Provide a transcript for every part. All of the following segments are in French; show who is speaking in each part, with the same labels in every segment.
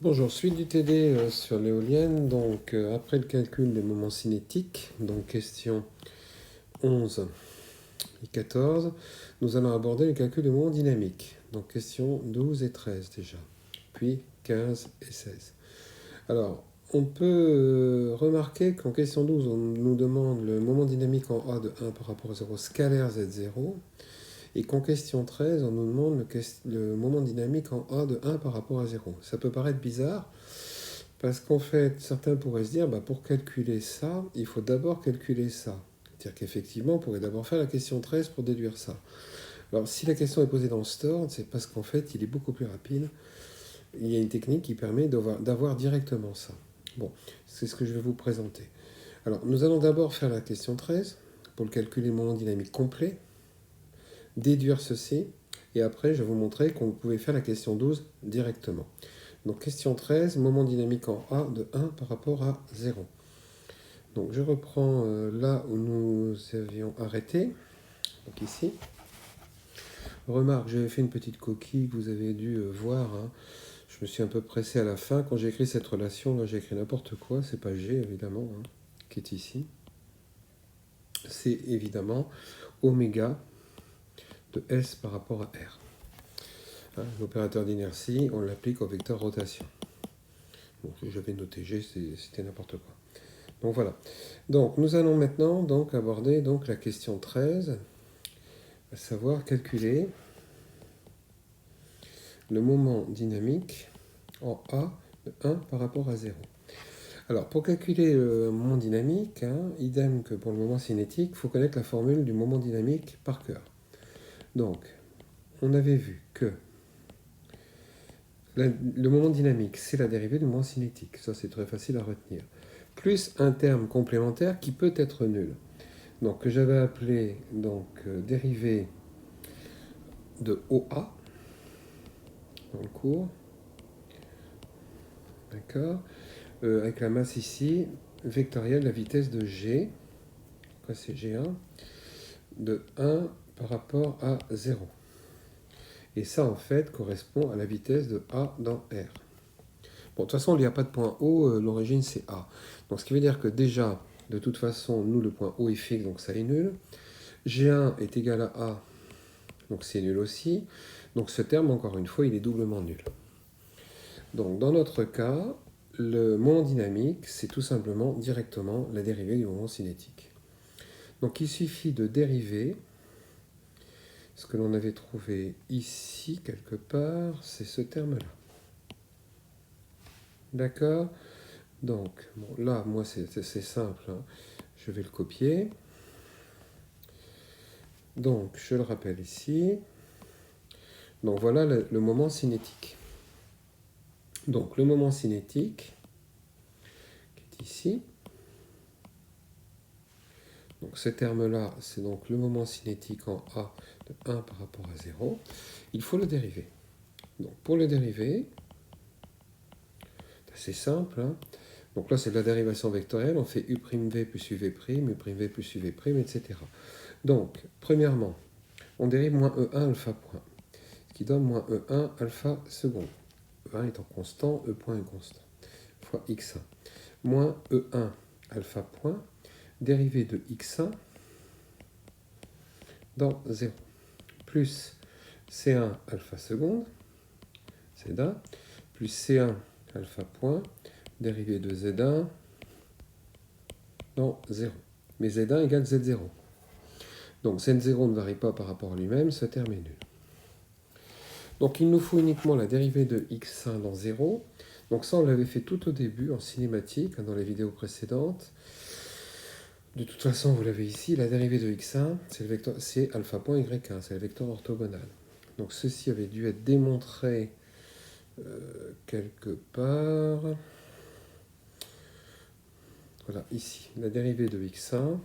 Speaker 1: Bonjour, suite du TD sur l'éolienne. Donc, après le calcul des moments cinétiques, donc question 11 et 14, nous allons aborder le calcul des moments dynamiques. Donc, question 12 et 13 déjà, puis 15 et 16. Alors, on peut remarquer qu'en question 12, on nous demande le moment dynamique en A de 1 par rapport à 0 scalaire Z0. Et qu'en question 13, on nous demande le moment dynamique en A de 1 par rapport à 0. Ça peut paraître bizarre, parce qu'en fait, certains pourraient se dire, pour calculer ça, il faut d'abord calculer ça. C'est-à-dire qu'effectivement, on pourrait d'abord faire la question 13 pour déduire ça. Alors, si la question est posée dans Stord, c'est parce qu'en fait, il est beaucoup plus rapide. Il y a une technique qui permet d'avoir directement ça. Bon, c'est ce que je vais vous présenter. Alors, nous allons d'abord faire la question 13 pour le calcul des moments dynamiques complets, déduire ceci, et après, je vais vous montrer qu'on pouvait faire la question 12 directement. Donc question 13, moment dynamique en A de 1 par rapport à 0. Donc je reprends là où nous avions arrêté, donc ici. Remarque, j'avais fait une petite coquille que vous avez dû voir. Je me suis un peu pressé à la fin. Quand j'ai écrit cette relation, là j'ai écrit n'importe quoi. C'est pas G évidemment, qui est ici. C'est évidemment oméga de S par rapport à R. L'opérateur d'inertie, on l'applique au vecteur rotation. Bon, j'avais noté G, c'était n'importe quoi. Donc voilà. Donc nous allons maintenant donc aborder donc la question 13, à savoir calculer le moment dynamique en A de 1 par rapport à 0. Alors pour calculer le moment dynamique, idem que pour le moment cinétique, il faut connaître la formule du moment dynamique par cœur. Donc on avait vu que le moment dynamique, c'est la dérivée du moment cinétique. Ça c'est très facile à retenir. Plus un terme complémentaire qui peut être nul. Donc que j'avais appelé dérivée de OA dans le cours. D'accord, avec la masse ici, vectorielle de la vitesse de G, quoi c'est G1, de 1 par rapport à 0. Et ça, en fait, correspond à la vitesse de A dans R. Bon, de toute façon, il n'y a pas de point O, l'origine c'est A. Donc, ce qui veut dire que déjà, de toute façon, nous, le point O est fixe, donc ça est nul. G1 est égal à A, donc c'est nul aussi. Donc, ce terme, encore une fois, il est doublement nul. Donc, dans notre cas, le moment dynamique, c'est tout simplement directement la dérivée du moment cinétique. Donc il suffit de dériver ce que l'on avait trouvé ici quelque part, c'est ce terme-là. D'accord? Donc bon, là, moi c'est simple, je vais le copier. Donc je le rappelle ici. Donc voilà le moment cinétique. Donc le moment cinétique, qui est ici. Donc ce terme-là, c'est donc le moment cinétique en A de 1 par rapport à 0. Il faut le dériver. Donc pour le dériver, c'est assez simple. Donc là, c'est de la dérivation vectorielle. On fait u'v plus uv', u'v plus uv', etc. Donc, premièrement, on dérive moins E1 alpha point, ce qui donne moins E1 alpha seconde. E1 étant constant, E point est constant, fois x1. Moins E1 alpha point, dérivée de x1 dans 0, plus C1 alpha seconde, Z1, plus C1 alpha point, dérivée de Z1 dans 0. Mais Z1 égale Z0. Donc Z0 ne varie pas par rapport à lui-même, ce terme est nul. Donc il nous faut uniquement la dérivée de x1 dans 0. Donc ça, on l'avait fait tout au début en cinématique, dans les vidéos précédentes. De toute façon, vous l'avez ici, la dérivée de x1, c'est alpha point y1, c'est le vecteur orthogonal. Donc ceci avait dû être démontré quelque part. Voilà, ici, la dérivée de x1,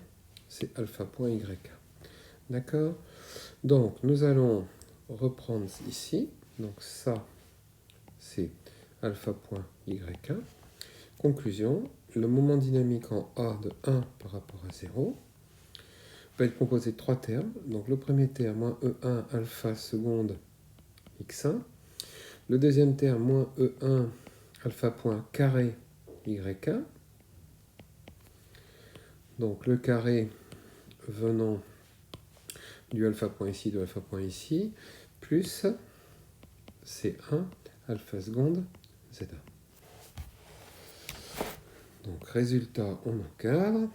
Speaker 1: c'est alpha point y1. D'accord? Donc nous allons reprendre ici. Donc ça, c'est alpha point y1. Conclusion, le moment dynamique en A de 1 par rapport à 0 va être composé de trois termes. Donc le premier terme, moins E1 alpha seconde x1. Le deuxième terme, moins E1 alpha point carré y1. Donc le carré venant du alpha point ici, de alpha point ici, plus C1 alpha seconde Z1. Donc résultat, on encadre.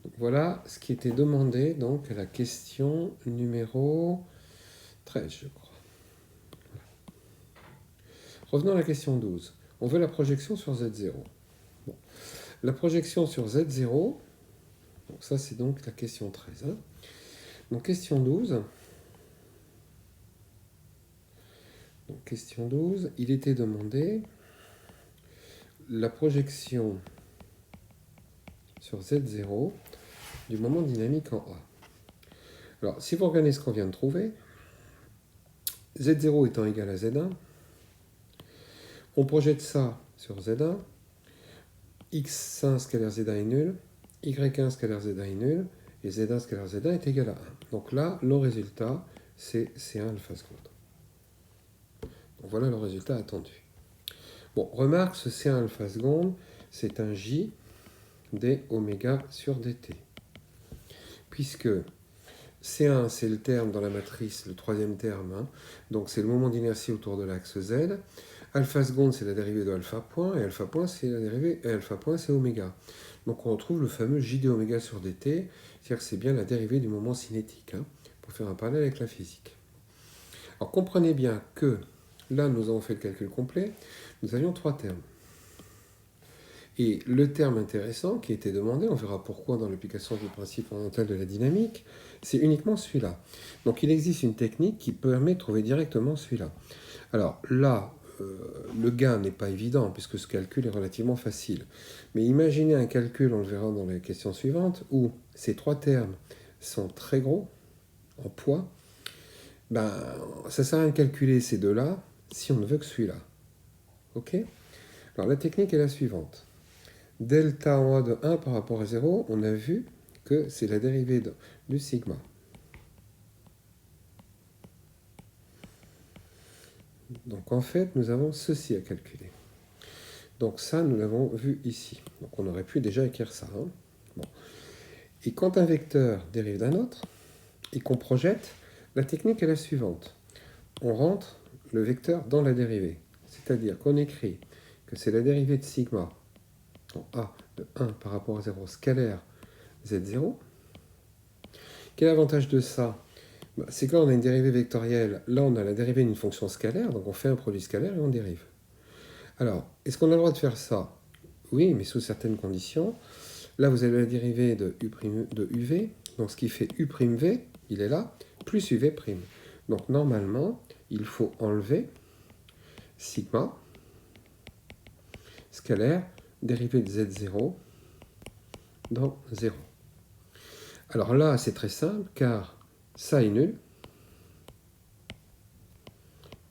Speaker 1: Donc, voilà ce qui était demandé donc à la question numéro 13, je crois. Voilà. Revenons à la question 12. On veut la projection sur Z0. Bon. La projection sur Z0, donc ça c'est donc la question 13. Hein. Donc question 12. Donc question 12, il était demandé la projection sur Z0 du moment dynamique en A. Alors, si vous regardez ce qu'on vient de trouver, Z0 étant égal à Z1, on projette ça sur Z1, X1 scalaire Z1 est nul, Y1 scalaire Z1 est nul, et Z1 scalaire Z1 est égal à 1. Donc là, le résultat, c'est C1 alpha seconde. Donc voilà le résultat attendu. Bon, remarque, ce C1 alpha seconde, c'est un J d oméga sur dt. Puisque C1, c'est le terme dans la matrice, le troisième terme, hein, donc c'est le moment d'inertie autour de l'axe Z. Alpha seconde, c'est la dérivée de alpha point, et alpha point, c'est la dérivée, et alpha point, c'est oméga. Donc on retrouve le fameux J d oméga sur dt, c'est-à-dire que c'est bien la dérivée du moment cinétique, hein, pour faire un parallèle avec la physique. Alors comprenez bien que, là nous avons fait le calcul complet, nous avions trois termes. Et le terme intéressant qui était demandé, on verra pourquoi dans l'application du principe fondamental de la dynamique, c'est uniquement celui-là. Donc il existe une technique qui permet de trouver directement celui-là. Alors là, le gain n'est pas évident puisque ce calcul est relativement facile. Mais imaginez un calcul, on le verra dans les questions suivantes, où ces trois termes sont très gros en poids. Ben, ça sert à rien de calculer ces deux-là si on ne veut que celui-là. Ok ? Alors la technique est la suivante. Delta en A de 1 par rapport à 0, on a vu que c'est la dérivée du sigma. Donc en fait, nous avons ceci à calculer. Donc ça, nous l'avons vu ici. Donc on aurait pu déjà écrire ça. Hein. Bon. Et quand un vecteur dérive d'un autre, et qu'on projette, la technique est la suivante. On rentre le vecteur dans la dérivée. C'est-à-dire qu'on écrit que c'est la dérivée de sigma en A de 1 par rapport à 0 scalaire Z0. Quel est l'avantage de ça? C'est que là, on a une dérivée vectorielle. Là, on a la dérivée d'une fonction scalaire. Donc, on fait un produit scalaire et on dérive. Alors, est-ce qu'on a le droit de faire ça? Oui, mais sous certaines conditions. Là, vous avez la dérivée de UV. Donc, ce qui fait U'V, il est là, plus UV'. Donc, normalement, il faut enlever sigma scalaire dérivée de Z0 dans 0. Alors là, c'est très simple, car ça est nul,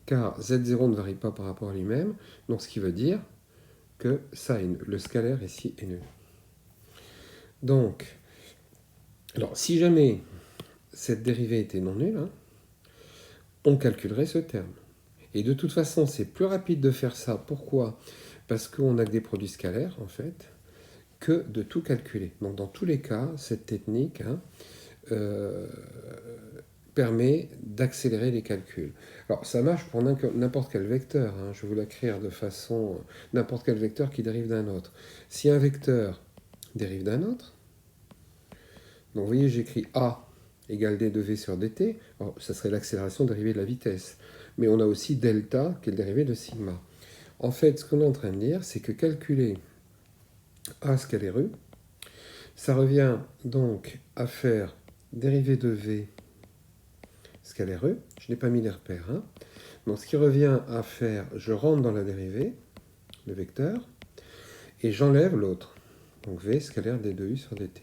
Speaker 1: car Z0 ne varie pas par rapport à lui-même, donc ce qui veut dire que ça est nul. Le scalaire ici est nul. Donc, alors si jamais cette dérivée était non nulle, hein, on calculerait ce terme. Et de toute façon, c'est plus rapide de faire ça. Pourquoi? Parce qu'on n'a que des produits scalaires, en fait, que de tout calculer. Donc dans tous les cas, cette technique permet d'accélérer les calculs. Alors ça marche pour n'importe quel vecteur. Hein. Je vais vous l'écrire de façon... n'importe quel vecteur qui dérive d'un autre. Si un vecteur dérive d'un autre, donc vous voyez j'écris A égale d de v sur dt, alors, ça serait l'accélération dérivée de la vitesse. Mais on a aussi delta qui est le dérivé de sigma. En fait, ce qu'on est en train de dire, c'est que calculer A scalaire U, ça revient donc à faire dérivée de V scalaire U. Je n'ai pas mis les repères. Hein. Donc ce qui revient à faire, je rentre dans la dérivée, le vecteur, et j'enlève l'autre. Donc V scalaire d de U sur dt.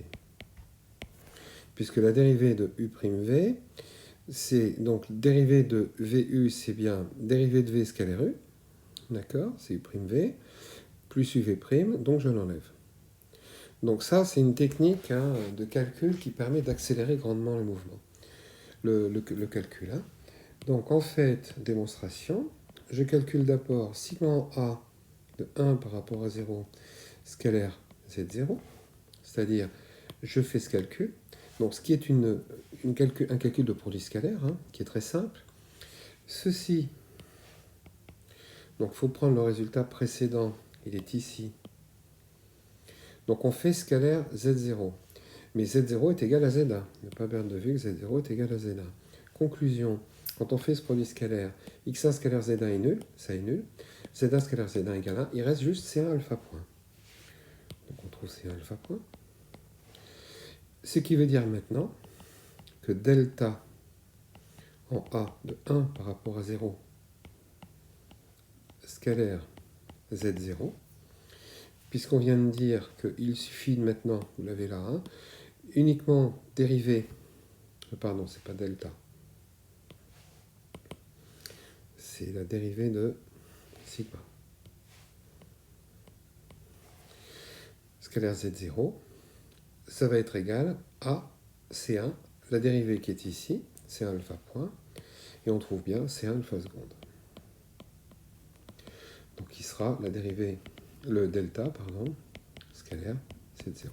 Speaker 1: Puisque la dérivée de U'V, c'est donc dérivée de VU, c'est bien dérivée de V scalaire U. D'accord, c'est U'V, plus UV', donc je l'enlève. Donc ça, c'est une technique hein, de calcul qui permet d'accélérer grandement le calcul. Hein. Donc en fait, démonstration, je calcule d'abord sigma en A de 1 par rapport à 0, scalaire Z0, c'est-à-dire je fais ce calcul. Donc ce qui est un calcul de produit scalaire, hein, qui est très simple. Ceci, donc il faut prendre le résultat précédent, il est ici. Donc on fait scalaire Z0. Mais Z0 est égal à Z1. Ne pas perdre de vue que Z0 est égal à Z1. Conclusion, quand on fait ce produit scalaire, x1 scalaire Z1 est nul, ça est nul. Z1 scalaire Z1 égale 1, il reste juste C1 alpha point. Donc on trouve C1 alpha point. Ce qui veut dire maintenant que delta en A de 1 par rapport à 0 scalaire Z0, puisqu'on vient de dire qu'il suffit maintenant, vous l'avez là, hein, uniquement dériver, pardon, c'est pas delta, c'est la dérivée de sigma. Scalaire Z0, ça va être égal à C1, la dérivée qui est ici, C1 alpha point, et on trouve bien C1 alpha seconde. Donc qui sera la dérivée, le delta, pardon, scalaire Z0.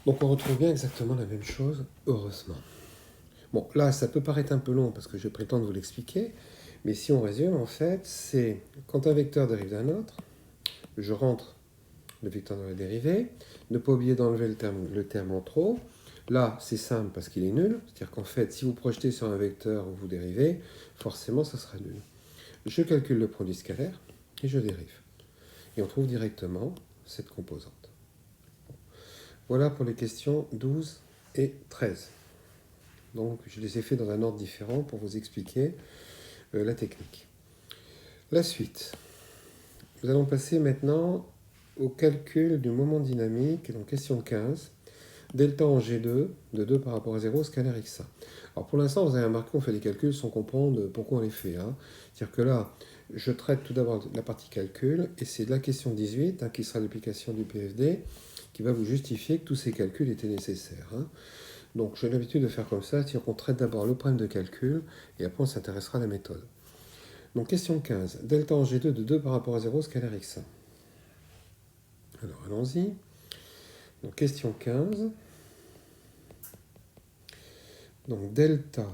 Speaker 1: Donc on retrouve bien exactement la même chose, heureusement. Bon, là, ça peut paraître un peu long parce que je prétends vous l'expliquer, mais si on résume, en fait, c'est quand un vecteur dérive d'un autre, je rentre le vecteur dans la dérivée, ne pas oublier d'enlever le terme en trop. Là, c'est simple parce qu'il est nul, c'est-à-dire qu'en fait, si vous projetez sur un vecteur où vous dérivez, forcément, ça sera nul. Je calcule le produit scalaire et je dérive. Et on trouve directement cette composante. Voilà pour les questions 12 et 13. Donc, je les ai fait dans un ordre différent pour vous expliquer la technique. La suite. Nous allons passer maintenant au calcul du moment dynamique, donc question 15. Delta en G2, de 2 par rapport à 0, scalaire x1. Alors pour l'instant, vous avez remarqué qu'on fait des calculs sans comprendre pourquoi on les fait. Hein. C'est-à-dire que là, je traite tout d'abord la partie calcul, et c'est de la question 18, hein, qui sera l'application du PFD, qui va vous justifier que tous ces calculs étaient nécessaires. Hein. Donc j'ai l'habitude de faire comme ça, c'est-à-dire qu'on traite d'abord le problème de calcul, et après on s'intéressera à la méthode. Donc question 15, delta en G2 de 2 par rapport à 0, scalaire x1. Alors allons-y. Donc question 15. Donc delta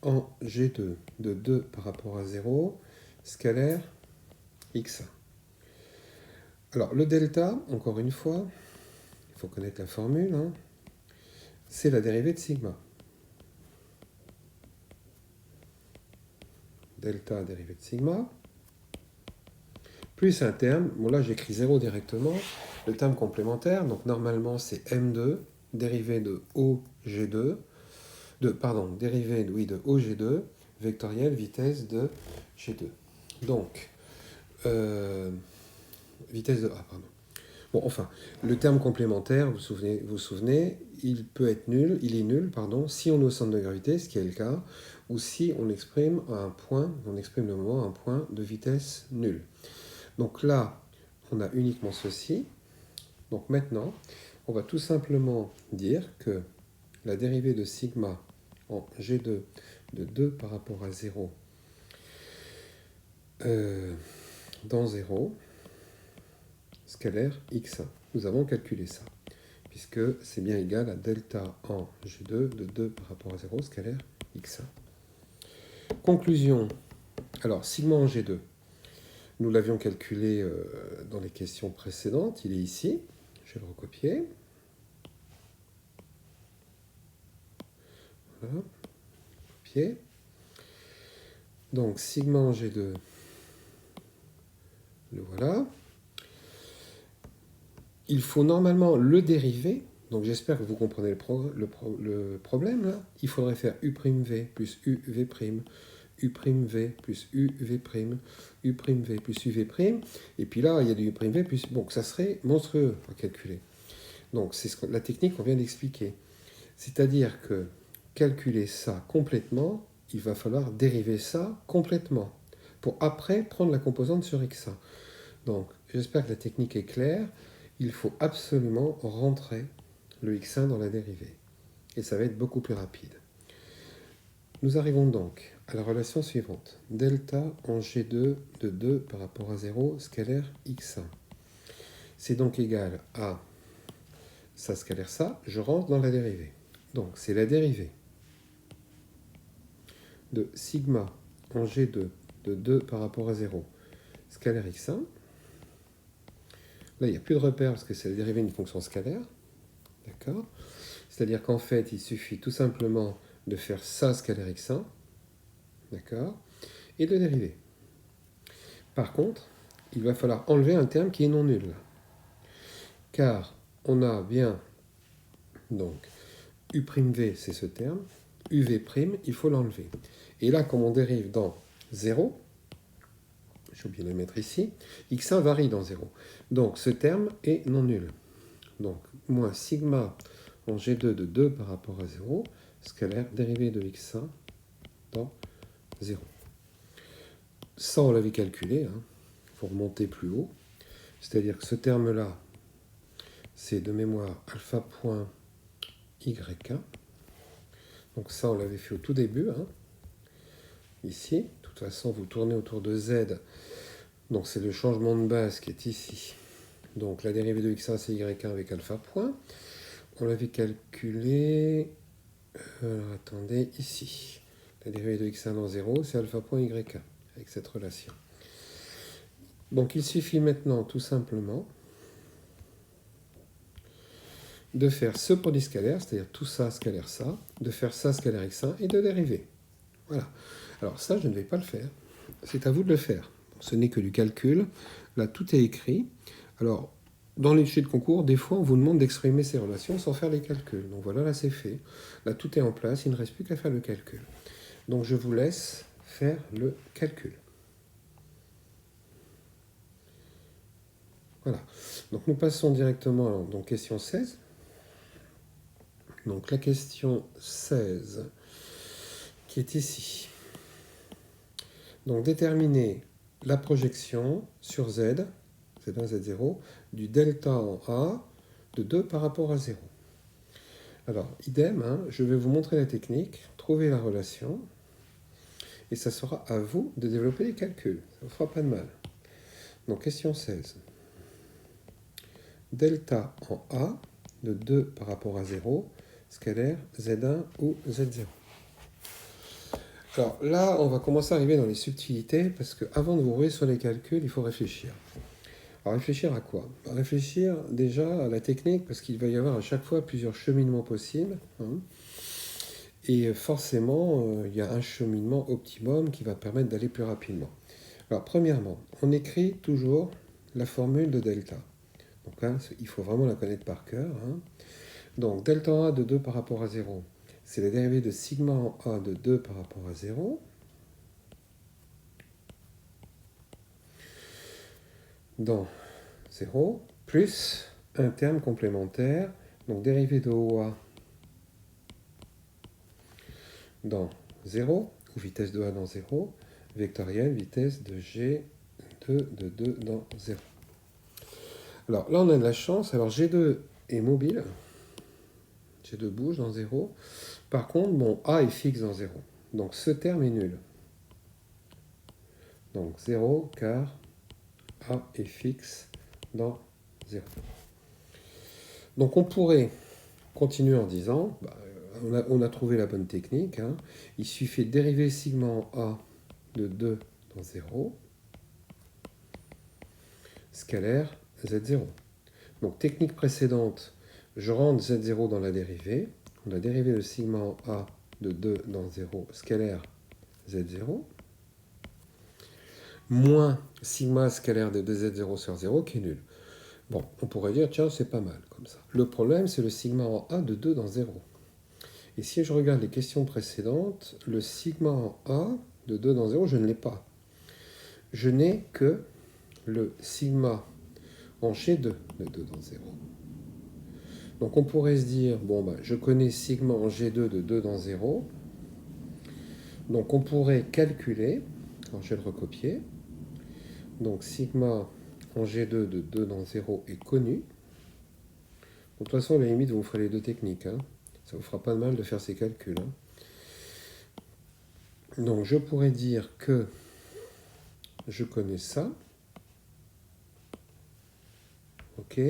Speaker 1: en G2 de 2 par rapport à 0, scalaire x1. Alors le delta, encore une fois, il faut connaître la formule, hein, c'est la dérivée de sigma. Delta dérivée de sigma, plus un terme, bon là j'écris 0 directement, le terme complémentaire, donc normalement c'est m2, dérivée de OG2, dérivée de OG2, vectorielle vitesse de G2. Donc, vitesse de A, pardon. Bon, enfin, le terme complémentaire, vous vous souvenez, il peut être nul, il est nul, pardon, si on est au centre de gravité, ce qui est le cas, ou si on exprime un point, on exprime le moment un point de vitesse nulle. Donc là, on a uniquement ceci. Donc maintenant, on va tout simplement dire que la dérivée de sigma en G2 de 2 par rapport à 0 dans 0, scalaire x1. Nous avons calculé ça, puisque c'est bien égal à delta en G2 de 2 par rapport à 0, scalaire x1. Conclusion. Alors, sigma en G2, nous l'avions calculé dans les questions précédentes, il est ici. Je vais le recopier. Voilà. Copier. Donc, sigma en G2, le voilà. Il faut normalement le dériver. Donc j'espère que vous comprenez le problème. Là. Il faudrait faire u'v plus uv', u'v plus uv', u'v plus uv'. Et puis là, il y a du u'v plus... Bon, ça serait monstrueux à calculer. Donc c'est la technique qu'on vient d'expliquer. C'est-à-dire que calculer ça complètement, il va falloir dériver ça complètement. Pour après prendre la composante sur x1. Donc j'espère que la technique est claire. Il faut absolument rentrer le x1 dans la dérivée. Et ça va être beaucoup plus rapide. Nous arrivons donc à la relation suivante. Delta en G2 de 2 par rapport à 0, scalaire x1. C'est donc égal à ça scalaire ça, je rentre dans la dérivée. Donc c'est la dérivée de sigma en G2 de 2 par rapport à 0, scalaire x1. Là, il n'y a plus de repère parce que c'est la dérivée d'une fonction scalaire. D'accord? C'est-à-dire qu'en fait, il suffit tout simplement de faire ça scalaire x1. D'accord? Et de dériver. Par contre, il va falloir enlever un terme qui est non nul. Car on a bien, donc, u'v, c'est ce terme. uv', il faut l'enlever. Et là, comme on dérive dans 0, j'ai oublié de le mettre ici, x1 varie dans 0. Donc ce terme est non nul. Donc moins sigma en G2 de 2 par rapport à 0, scalaire dérivée de x1 dans 0. Ça, on l'avait calculé, il faut remonter plus haut. C'est-à-dire que ce terme-là, c'est de mémoire alpha point y1. Donc ça, on l'avait fait au tout début, ici. De toute façon, vous tournez autour de z. Donc c'est le changement de base qui est ici. Donc la dérivée de x1, c'est y1 avec alpha point. On l'avait calculé... attendez, ici. La dérivée de x1 dans 0, c'est alpha point y1, avec cette relation. Donc il suffit maintenant, tout simplement, de faire ce produit scalaire, c'est-à-dire tout ça scalaire ça, de faire ça scalaire x1 et de dériver. Voilà. Alors ça, je ne vais pas le faire. C'est à vous de le faire. Ce n'est que du calcul. Là, tout est écrit. Alors, dans les fichiers de concours, des fois, on vous demande d'exprimer ces relations sans faire les calculs. Donc voilà, là, c'est fait. Là, tout est en place. Il ne reste plus qu'à faire le calcul. Donc, je vous laisse faire le calcul. Voilà. Donc, nous passons directement à question 16. Donc, la question 16, qui est ici. Donc, déterminer la projection sur Z, Z1, Z0, du delta en A de 2 par rapport à 0. Alors, idem, je vais vous montrer la technique, trouver la relation, et ça sera à vous de développer les calculs. Ça ne vous fera pas de mal. Donc, question 16. Delta en A de 2 par rapport à 0, scalaire Z1 ou Z0. Alors là, on va commencer à arriver dans les subtilités, parce qu'avant de vous rouler sur les calculs, il faut réfléchir. Alors réfléchir à quoi? Réfléchir déjà à la technique, parce qu'il va y avoir à chaque fois plusieurs cheminements possibles. Et forcément, il y a un cheminement optimum qui va permettre d'aller plus rapidement. Alors premièrement, on écrit toujours la formule de delta. Donc là, il faut vraiment la connaître par cœur. Donc delta en A de 2 par rapport à 0, c'est la dérivée de sigma en A de 2 par rapport à 0. Dans 0, plus un terme complémentaire, donc dérivée de OA dans 0, ou vitesse de A dans 0, vectorielle vitesse de G2 de 2 dans 0. Alors là, on a de la chance. Alors G2 est mobile, G2 bouge dans 0. Par contre, mon A est fixe dans 0. Donc ce terme est nul. Donc 0 car A est fixe dans 0. Donc on pourrait continuer en disant, on a trouvé la bonne technique, il suffit de dériver sigma en A de 2 dans 0, scalaire Z0. Donc technique précédente, je rentre Z0 dans la dérivée, on a dérivé le sigma en A de 2 dans 0, scalaire Z0, moins sigma scalaire de 2Z0 sur 0 qui est nul. Bon, on pourrait dire, tiens, c'est pas mal comme ça. Le problème, c'est le sigma en A de 2 dans 0. Et si je regarde les questions précédentes, le sigma en A de 2 dans 0, je ne l'ai pas. Je n'ai que le sigma en G2 de 2 dans 0. Donc on pourrait se dire, je connais sigma en G2 de 2 dans 0. Donc on pourrait calculer, alors je vais le recopier, donc sigma en G2 de 2 dans 0 est connu. De toute façon, à la limite, vous ferez les deux techniques. Ça ne vous fera pas de mal de faire ces calculs. Donc je pourrais dire que je connais ça. Ok.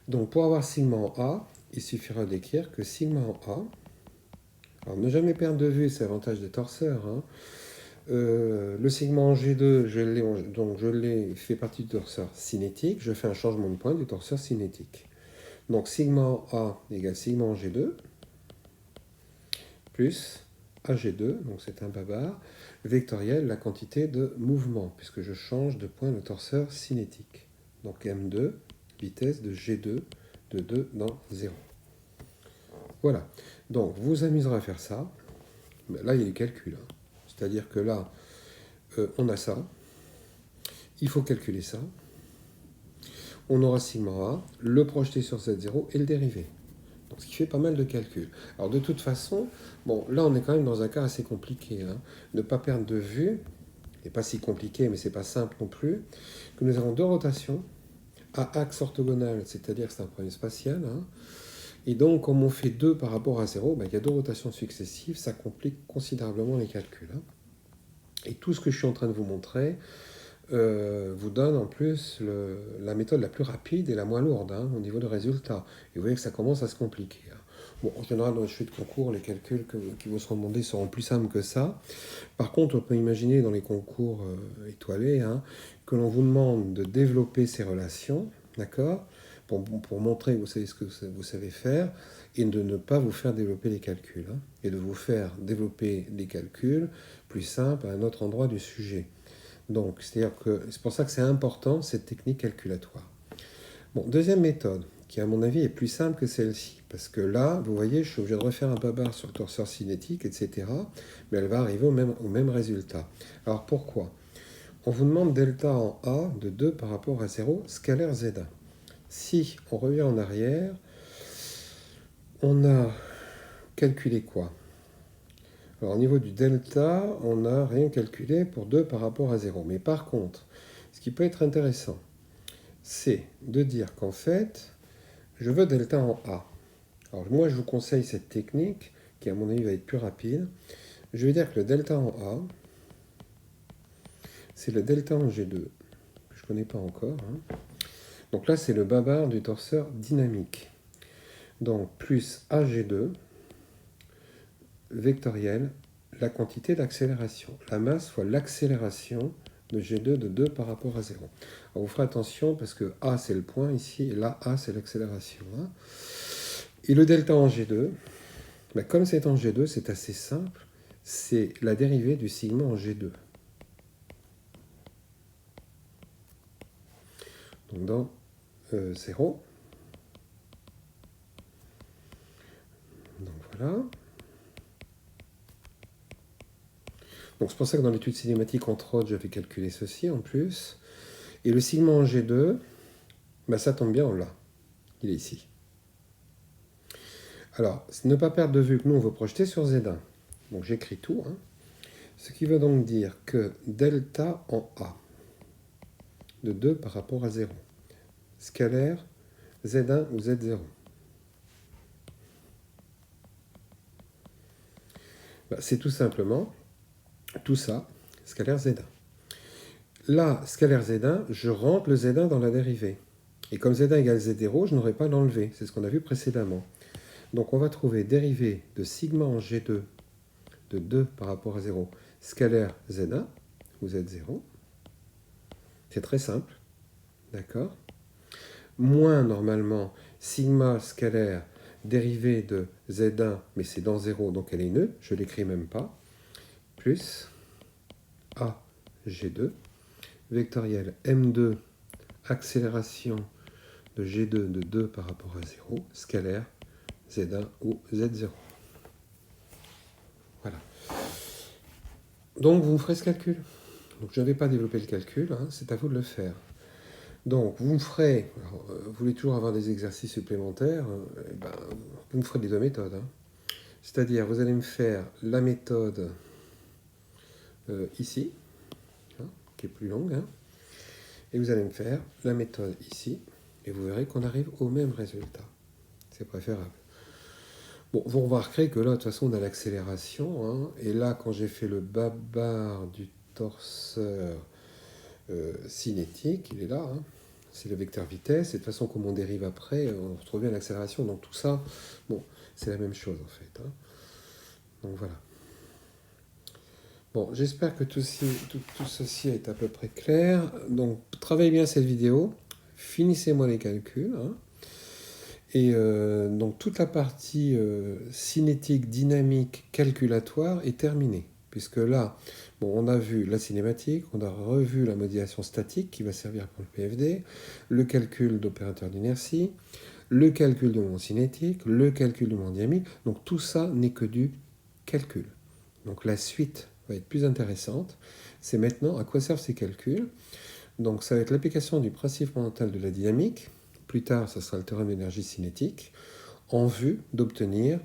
Speaker 1: Donc pour avoir sigma en A, il suffira d'écrire que sigma en A. Alors ne jamais perdre de vue, c'est l'avantage des torseurs. Hein. Le sigma en G2, donc je l'ai fait partie du torseur cinétique. Je fais un changement de point du torseur cinétique. Donc sigma en A égale sigma en G2 plus AG2, donc c'est un babar, vectoriel la quantité de mouvement, puisque je change de point le torseur cinétique. Donc M2, vitesse de G2 de 2 dans 0. Voilà. Donc vous vous amuserez à faire ça. Là, il y a du calcul. Hein. C'est-à-dire que là, on a ça. Il faut calculer ça. On aura sigma A, le projeter sur Z0 et le dériver. Donc, ce qui fait pas mal de calculs. Alors de toute façon, bon, là on est quand même dans un cas assez compliqué. Hein. Ne pas perdre de vue, et pas si compliqué, mais c'est pas simple non plus, que nous avons deux rotations à axe orthogonal, c'est-à-dire que c'est un problème spatial. Hein. Et donc, comme on fait 2 par rapport à 0, ben, il y a deux rotations successives, ça complique considérablement les calculs. Hein. Et tout ce que je suis en train de vous montrer vous donne en plus la méthode la plus rapide et la moins lourde hein, au niveau de résultats. Et vous voyez que ça commence à se compliquer. Hein. Bon, en général, dans les chutes de concours, les calculs qui vous seront demandés seront plus simples que ça. Par contre, on peut imaginer dans les concours étoilés hein, que l'on vous demande de développer ces relations, d'accord, pour montrer que vous savez ce que vous savez faire, et de ne pas vous faire développer les calculs, hein, et de vous faire développer les calculs plus simples à un autre endroit du sujet. Donc, c'est-à-dire que c'est pour ça que c'est important cette technique calculatoire. Bon, deuxième méthode, qui à mon avis est plus simple que celle-ci, parce que là, vous voyez, je suis obligé de refaire un babar sur le torseur cinétique, etc., mais elle va arriver au même résultat. Alors pourquoi? On vous demande delta en A de 2 par rapport à 0, scalaire Z1. Si on revient en arrière, on a calculé quoi? Alors au niveau du delta, on n'a rien calculé pour 2 par rapport à 0. Mais par contre, ce qui peut être intéressant, c'est de dire qu'en fait, je veux delta en A. Alors moi, je vous conseille cette technique, qui à mon avis va être plus rapide. Je vais dire que le delta en A, c'est le delta en G2, que je ne connais pas encore. Hein. Donc là, c'est le babar du torseur dynamique. Donc plus AG2, vectoriel, la quantité d'accélération. La masse fois l'accélération de G2 de 2 par rapport à 0. Alors vous ferez attention parce que A c'est le point ici et là A c'est l'accélération. Hein. Et le delta en G2, ben, comme c'est en G2, c'est assez simple. C'est la dérivée du sigma en G2. Donc dans 0. Donc voilà. Donc c'est pour ça que dans l'étude cinématique, entre autres, j'avais calculé ceci en plus. Et le sigma en G2, ben, ça tombe bien, on l'a. Il est ici. Alors, ne pas perdre de vue que nous, on veut projeter sur Z1. Donc j'écris tout. Hein. Ce qui veut donc dire que delta en A de 2 par rapport à 0, scalaire Z1 ou Z0. Ben, c'est tout simplement tout ça, scalaire Z1. Là, scalaire Z1, je rentre le Z1 dans la dérivée. Et comme Z1 égale Z0, je n'aurai pas l'enlever. C'est ce qu'on a vu précédemment. Donc on va trouver dérivée de sigma en G2 de 2 par rapport à 0, scalaire Z1 ou Z0. C'est très simple. D'accord? Moins normalement sigma scalaire dérivée de Z1, mais c'est dans 0, donc elle est neutre, je ne l'écris même pas, plus A G2, vectoriel M2, accélération de G2 de 2 par rapport à 0, scalaire Z1 ou Z0. Voilà. Donc vous me ferez ce calcul. Donc je ne vais pas développer le calcul, hein, c'est à vous de le faire. Donc vous me ferez, alors, vous voulez toujours avoir des exercices supplémentaires, ben, vous me ferez les deux méthodes. Hein. C'est-à-dire vous allez me faire la méthode ici, hein, qui est plus longue, hein, et vous allez me faire la méthode ici, et vous verrez qu'on arrive au même résultat. C'est préférable. Bon, vous remarquerez que là, de toute façon, on a l'accélération, hein, et là, quand j'ai fait le bas barre du torseur cinétique, il est là, hein, c'est le vecteur vitesse, et de toute façon, comme on dérive après, on retrouve bien l'accélération. Donc tout ça, bon, c'est la même chose en fait, hein. Donc voilà. Bon, j'espère que tout ceci est à peu près clair. Donc travaillez bien cette vidéo, finissez-moi les calculs, hein. Et donc toute la partie cinétique, dynamique, calculatoire est terminée. Puisque là, bon, on a vu la cinématique, on a revu la modulation statique qui va servir pour le PFD, le calcul d'opérateur d'inertie, le calcul du moment cinétique, le calcul du moment dynamique. Donc tout ça n'est que du calcul. Donc la suite va être plus intéressante. C'est maintenant à quoi servent ces calculs. Donc ça va être l'application du principe fondamental de la dynamique. Plus tard, ça sera le théorème d'énergie cinétique, en vue d'obtenir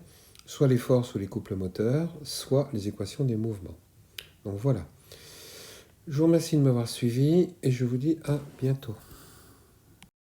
Speaker 1: soit les forces ou les couples moteurs, soit les équations des mouvements. Donc voilà. Je vous remercie de m'avoir suivi et je vous dis à bientôt.